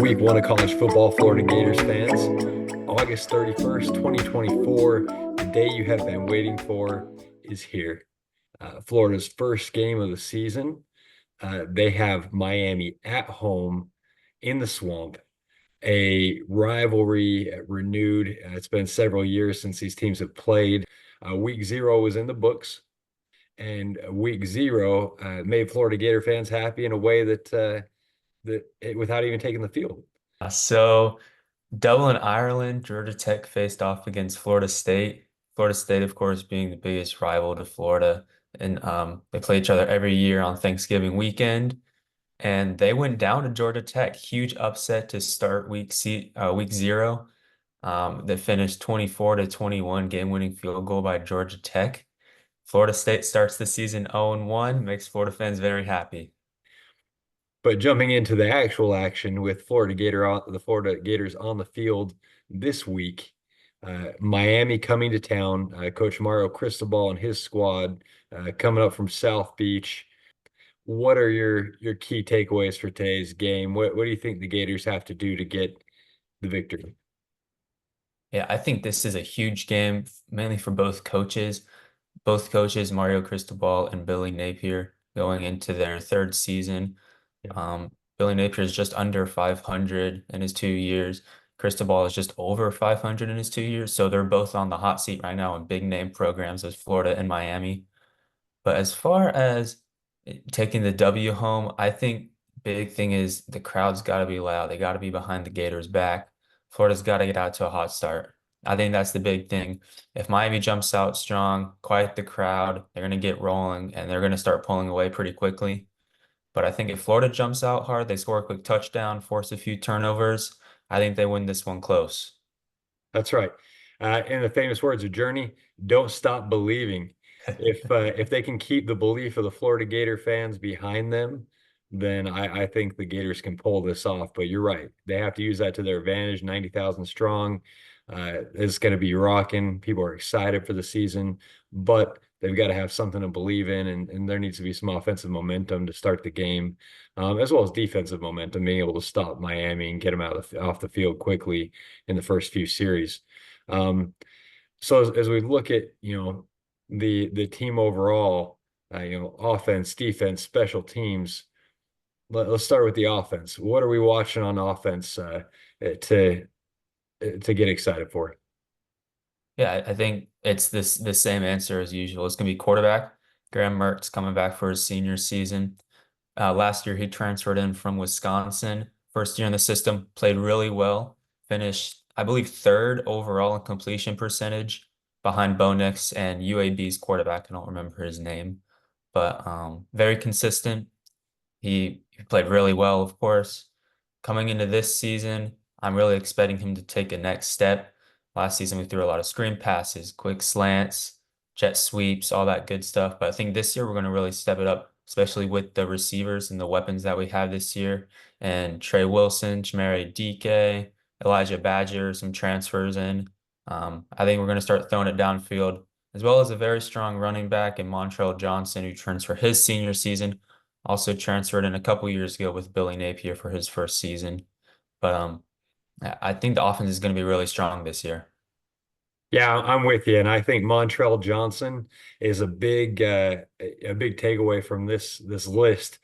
week one of college football, Florida Gators fans. August 31st, 2024, the day you have been waiting for is here. Florida's first game of the season. They have Miami at home in the Swamp, a rivalry renewed. It's been several years since these teams have played. Week zero was in the books, and week zero made Florida Gator fans happy in a way without even taking the field. So Dublin, Ireland, Georgia Tech faced off against Florida State. Florida State, of course, being the biggest rival to Florida. And they play each other every year on Thanksgiving weekend. And they went down to Georgia Tech. Huge upset to start week zero. They finished 24 to 21 game-winning field goal by Georgia Tech. Florida State starts the season 0-1, makes Florida fans very happy. But jumping into the actual action with the Florida Gators on the field this week, Miami coming to town. Coach Mario Cristobal and his squad coming up from South Beach. What are your key takeaways for today's game? What do you think the Gators have to do to get the victory? Yeah, I think this is a huge game, mainly for both coaches. Both coaches, Mario Cristobal and Billy Napier, going into their third season. Yeah, Billy Napier is just under 500 in his 2 years. Cristobal is just over 500 in his 2 years. So they're both on the hot seat right now in big name programs as Florida and Miami. But as far as taking the W home, I think big thing is the crowd's got to be loud. They got to be behind the Gators' back. Florida's got to get out to a hot start. I think that's the big thing. If Miami jumps out strong, quiet the crowd, they're going to get rolling and they're going to start pulling away pretty quickly. But I think if Florida jumps out hard, they score a quick touchdown, force a few turnovers, I think they win this one close. that's right. In the famous words of Journey, don't stop believing. If they can keep the belief of the Florida Gator fans behind them, then I think the Gators can pull this off. But you're right. They have to use that to their advantage. 90,000 strong. It's going to be rocking. People are excited for the season, but they've got to have something to believe in, and there needs to be some offensive momentum to start the game, as well as defensive momentum, being able to stop Miami and get them off the field quickly in the first few series. Um, so as we look at the team overall, offense, defense, special teams. Let's start with the offense. What are we watching on offense to get excited for? Yeah, I think it's the same answer as usual. It's gonna be quarterback. Graham Mertz coming back for his senior season. Last year he transferred in from Wisconsin. First year in the system, played really well. Finished, I believe, third overall in completion percentage behind Bo Nix and UAB's quarterback. I don't remember his name, but very consistent. He played really well, of course. Coming into this season, I'm really expecting him to take a next step. Last season, we threw a lot of screen passes, quick slants, jet sweeps, all that good stuff. But I think this year we're going to really step it up, especially with the receivers and the weapons that we have this year. And Trey Wilson, Chimere Dike, Elijah Badger, some transfers in. I think we're going to start throwing it downfield, as well as a very strong running back in Montrell Johnson, who turns for his senior season. Also transferred in a couple years ago with Billy Napier for his first season. But I think the offense is going to be really strong this year. Yeah, I'm with you, and I think Montrell Johnson is a big takeaway from this list.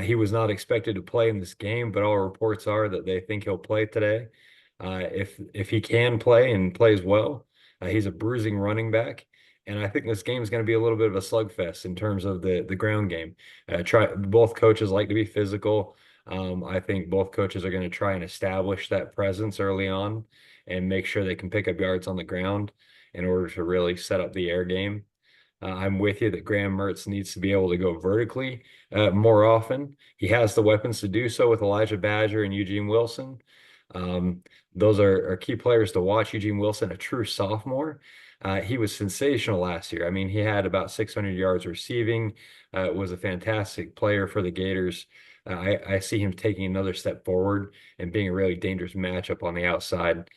He was not expected to play in this game, but all reports are that they think he'll play today. If he can play and plays well, he's a bruising running back, and I think this game is going to be a little bit of a slugfest in terms of the ground game. Both coaches like to be physical. I think both coaches are going to try and establish that presence early on and make sure they can pick up yards on the ground in order to really set up the air game. I'm with you that Graham Mertz needs to be able to go vertically more often. He has the weapons to do so with Elijah Badger and Eugene Wilson. Those are key players to watch. Eugene Wilson, a true sophomore. He was sensational last year. I mean, he had about 600 yards receiving, was a fantastic player for the Gators. I see him taking another step forward and being a really dangerous matchup on the outside.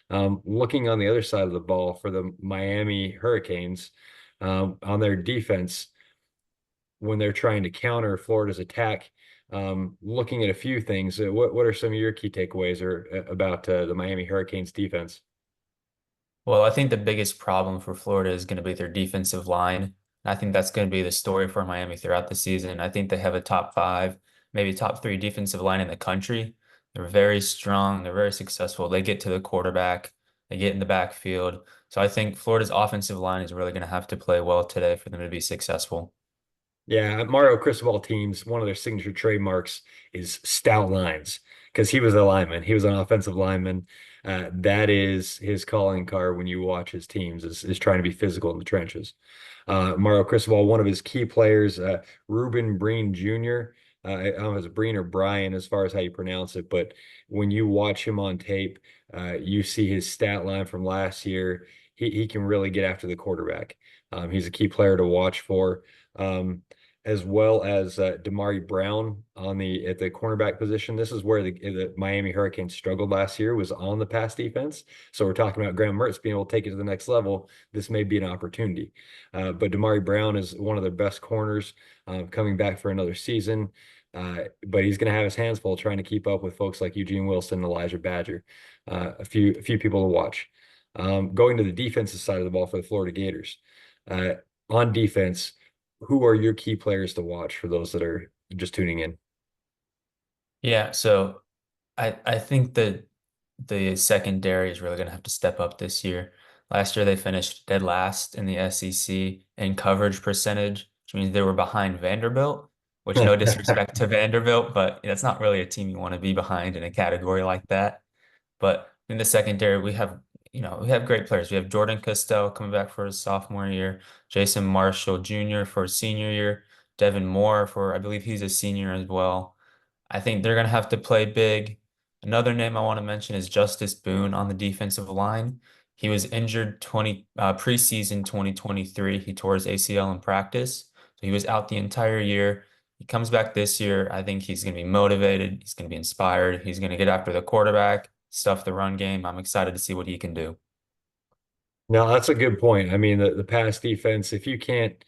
Looking on the other side of the ball for the Miami Hurricanes, on their defense, when they're trying to counter Florida's attack, Looking at a few things, what are some of your key takeaways or about the Miami Hurricanes defense? Well, I think the biggest problem for Florida is going to be their defensive line. I think that's going to be the story for Miami throughout the season. I think they have a top five, maybe top three defensive line in the country. They're very strong. They're very successful. They get to the quarterback. They get in the backfield. So I think Florida's offensive line is really going to have to play well today for them to be successful. Yeah, Mario Cristobal teams, one of their signature trademarks is stout lines because he was a lineman. He was an offensive lineman. That is his calling card when you watch his teams is trying to be physical in the trenches. Mario Cristobal, one of his key players, Ruben Breen Jr. I don't know if it's Breen or Brian as far as how you pronounce it, but when you watch him on tape, you see his stat line from last year. He can really get after the quarterback. He's a key player to watch for. As well as Damari Brown on at the cornerback position. This is where the Miami Hurricanes struggled last year, was on the pass defense. So we're talking about Graham Mertz being able to take it to the next level. This may be an opportunity. But Damari Brown is one of their best corners, coming back for another season. But he's going to have his hands full trying to keep up with folks like Eugene Wilson, Elijah Badger, a few people to watch. Going to the defensive side of the ball for the Florida Gators. Uh, on defense, who are your key players to watch for those that are just tuning in? Yeah, so I think that the secondary is really going to have to step up this year. Last year they finished dead last in the SEC in coverage percentage, which means they were behind Vanderbilt, which no disrespect to Vanderbilt, but that's not really a team you want to be behind in a category like that. But in the secondary, we have great players. We have Jordan Castell coming back for his sophomore year, Jason Marshall Jr. for his senior year, Devin Moore for, I believe he's a senior as well. I think they're going to have to play big. Another name I want to mention is Justice Boone on the defensive line. He was injured preseason 2023. He tore his ACL in practice, so he was out the entire year. He comes back this year. I think he's going to be motivated. He's going to be inspired. He's going to get after the quarterback, stuff the run game. I'm excited to see what he can do. No, that's a good point. I mean, the pass defense, if you can't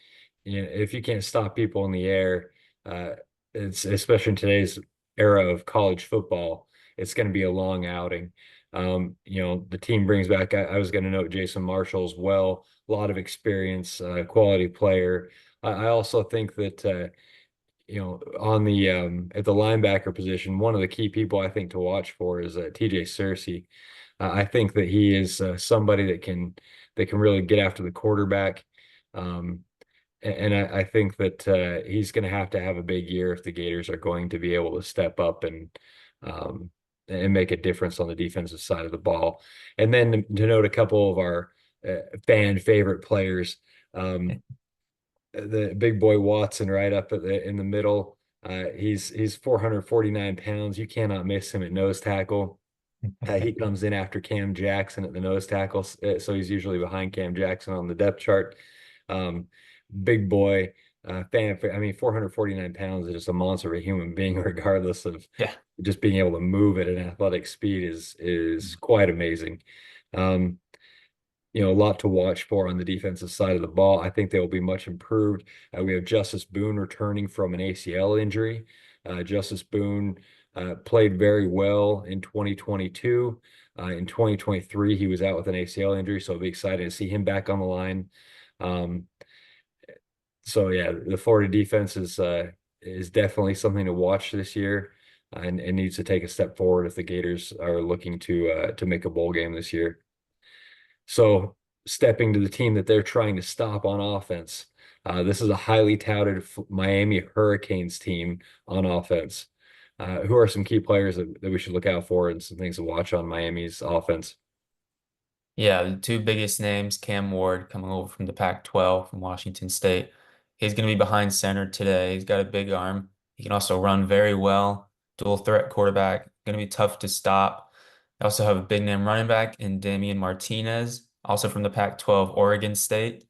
stop people in the air, uh, it's especially in today's era of college football, it's going to be a long outing. The team brings back, I was going to note Jason Marshall as well, a lot of experience, quality player. I also think that on the at the linebacker position, one of the key people I think to watch for is TJ Searcy. I think that he is somebody that can really get after the quarterback. Um, and I think that he's going to have a big year if the Gators are going to be able to step up um, and make a difference on the defensive side of the ball. And then to note a couple of our fan favorite players. The big boy Watson right up in the middle. He's 449 pounds. You cannot miss him at nose tackle. He comes in after Cam Jackson at the nose tackle, so he's usually behind Cam Jackson on the depth chart. Um, Big boy, I mean, 449 pounds is just a monster of a human being, regardless of Yeah. just being able to move at an athletic speed is quite amazing. Um, a lot to watch for on the defensive side of the ball. I think they will be much improved. We have Justice Boone returning from an ACL injury. Justice Boone played very well in 2022. In 2023, he was out with an ACL injury, so I'll be excited to see him back on the line. Um, so yeah, the Florida defense is definitely something to watch this year, and needs to take a step forward if the Gators are looking to make a bowl game this year. So stepping to the team that they're trying to stop on offense. This is a highly touted Miami Hurricanes team on offense. Who are some key players that we should look out for and some things to watch on Miami's offense? Yeah, the two biggest names, Cam Ward coming over from the Pac-12 from Washington State. He's going to be behind center today. He's got a big arm. He can also run very well. Dual threat quarterback. Going to be tough to stop. They also have a big name running back in Damian Martinez, also from the Pac-12, Oregon State.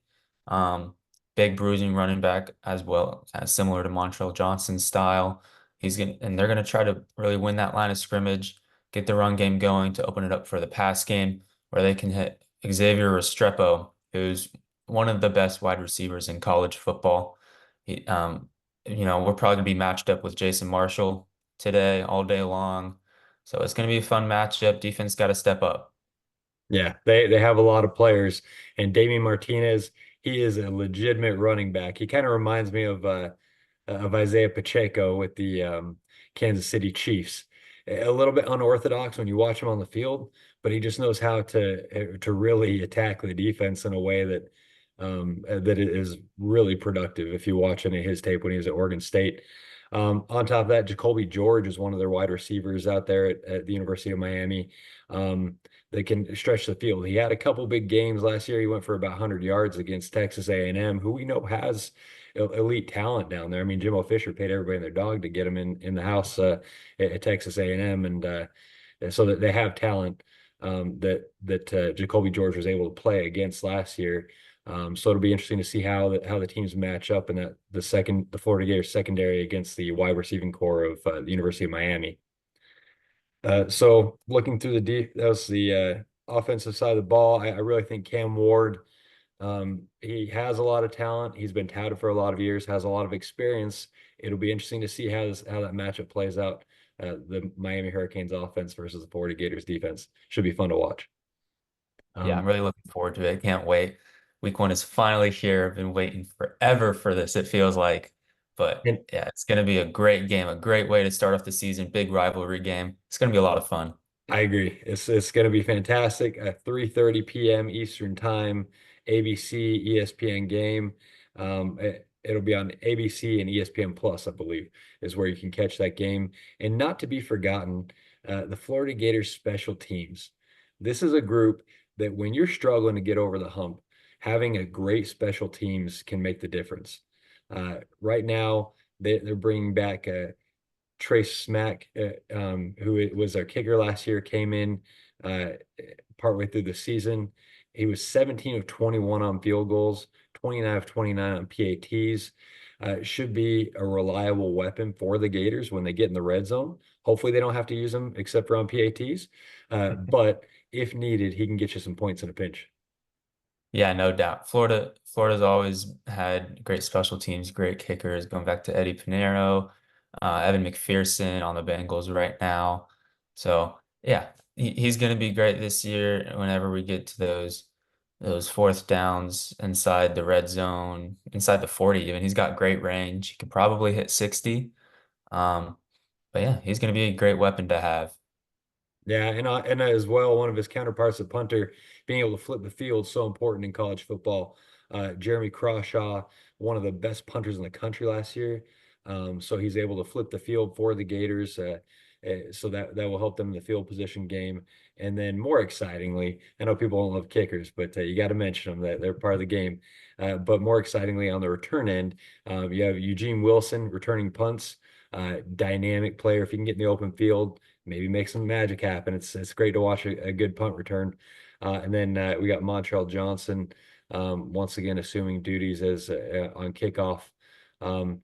Um, Big bruising running back as well, as similar to Montrell Johnson's style. And they're gonna try to really win that line of scrimmage, get the run game going to open it up for the pass game where they can hit Xavier Restrepo, who's one of the best wide receivers in college football. He, we're probably gonna be matched up with Jason Marshall today all day long. So it's gonna be a fun matchup. Defense got to step up. Yeah, they have a lot of players, and Damien Martinez, he is a legitimate running back. He kind of reminds me of Isaiah Pacheco with the Kansas City Chiefs. A little bit unorthodox when you watch him on the field, but he just knows how to really attack the defense in a way that it is really productive if you watch any of his tape when he was at Oregon State. On top of that, Jacoby George is one of their wide receivers out there at the University of Miami. Um, they can stretch the field. He had a couple big games last year. He went for about 100 yards against Texas A&M, who we know has elite talent down there. I mean, Jimbo Fisher paid everybody and their dog to get him in the house at Texas A&M, and so that they have talent that Jacoby George was able to play against last year. So it'll be interesting to see how the teams match up in the Florida Gators secondary against the wide receiving core of the University of Miami. So looking through that was the offensive side of the ball. I really think Cam Ward, he has a lot of talent. He's been touted for a lot of years, has a lot of experience. It'll be interesting to see how that matchup plays out. The Miami Hurricanes offense versus the Florida Gators defense should be fun to watch. Yeah, I'm Um, really looking forward to it. Can't wait. Week one is finally here. I've been waiting forever for this, it feels like. But and yeah, it's gonna be a great game, a great way to start off the season. Big rivalry game. It's gonna be a lot of fun. I agree. It's going to be fantastic. At 3:30 p.m. Eastern Time, ABC, ESPN game. It'll be on ABC and ESPN Plus, I believe, is where you can catch that game. And not to be forgotten, the Florida Gators special teams. This is a group that when you're struggling to get over the hump, having a great special teams can make the difference. Right now, they're bringing back Trace Smack, who was our kicker last year, came in uh, partway through the season. He was 17 of 21 on field goals, 29 of 29 on PATs. Should be a reliable weapon for the Gators when they get in the red zone. Hopefully, they don't have to use him except for on PATs. But if needed, he can get you some points in a pinch. Yeah, no doubt. Florida's always had great special teams, great kickers, going back to Eddie Pinheiro, Evan McPherson on the Bengals right now. So yeah, he's going to be great this year whenever we get to those fourth downs inside the red zone, inside the 40 even. He's got great range. He could probably hit 60. Um, but yeah, he's going to be a great weapon to have. Yeah, and as well, one of his counterparts, the punter, being able to flip the field, so important in college football. Jeremy Crawshaw, one of the best punters in the country last year, so he's able to flip the field for the Gators. So that will help them in the field position game. And then more excitingly, I know people don't love kickers, but you got to mention them that they're part of the game. But more excitingly, on the return end, you have Eugene Wilson returning punts, dynamic player. If you can get in the open field, maybe make some magic happen. It's great to watch a good punt return. And then we got Montrell Johnson once again assuming duties as on kickoff. Um,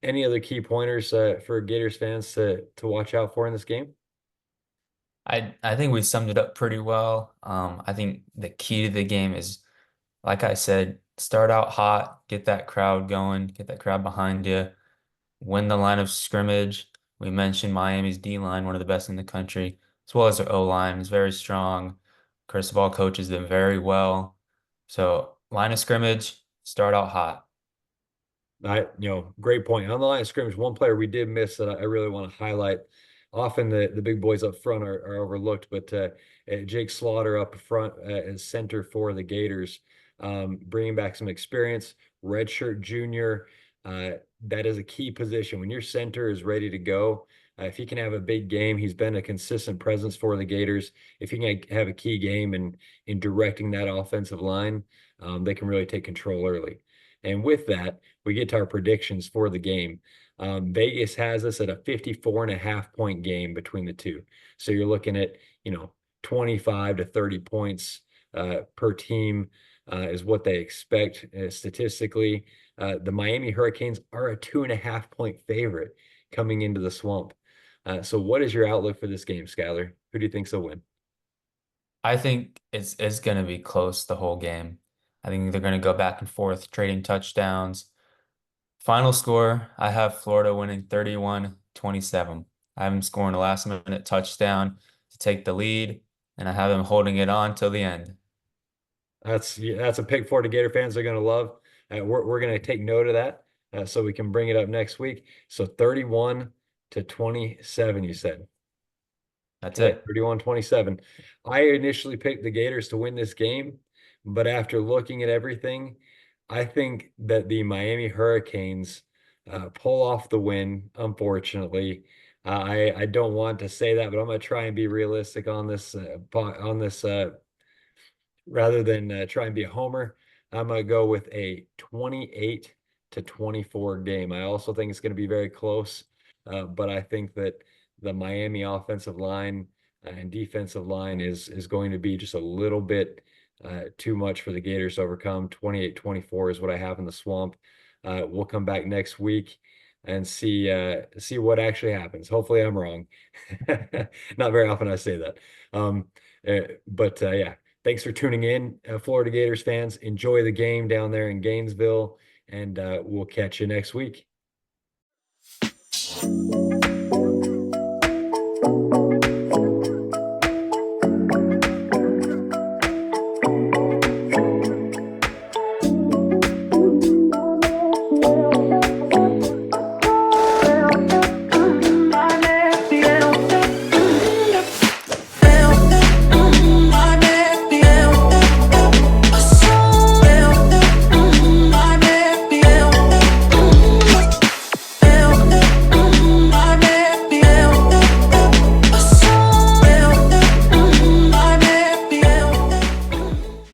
any other key pointers for Gators fans to watch out for in this game? I think we summed it up pretty well. I think the key to the game is, like I said, start out hot, get that crowd going, get that crowd behind you, win the line of scrimmage. We mentioned Miami's D line, one of the best in the country, as well as their O line is very strong. Cristobal coaches them very well. So line of scrimmage, start out hot. Great point. On the line of scrimmage, one player we did miss that I really want to highlight. Often the big boys up front are overlooked, but Jake Slaughter up front as center for the Gators, bringing back some experience, redshirt junior. That is a key position. When your center is ready to go, if he can have a big game, he's been a consistent presence for the Gators. If he can have a key game in directing that offensive line, they can really take control early. And with that, we get to our predictions for the game. Vegas has us at a 54.5 point game between the two. So you're looking at, 25 to 30 points per team is what they expect statistically. The Miami Hurricanes are a 2.5 point favorite coming into the swamp. So what is your outlook for this game, Skylar? Who do you think's will win? I think it's going to be close the whole game. I think they're going to go back and forth, trading touchdowns. Final score, I have Florida winning 31-27. I have them scoring a last minute touchdown to take the lead, and I have them holding it on till the end. That's a pick for the Gator fans are going to love. We're going to take note of that so we can bring it up next week. So 31-27, you said. That's Okay, it. 31-27. I initially picked the Gators to win this game, but after looking at everything, I think that the Miami Hurricanes pull off the win, unfortunately. I don't want to say that, but I'm going to try and be realistic on this rather than try and be a homer. I'm going to go with a 28-24 game. I also think it's going to be very close, but I think that the Miami offensive line and defensive line is going to be just a little bit too much for the Gators to overcome. 28-24 is what I have in the swamp. We'll come back next week and see what actually happens. Hopefully I'm wrong. Not very often I say that. But yeah, thanks for tuning in, Florida Gators fans. Enjoy the game down there in Gainesville, and we'll catch you next week.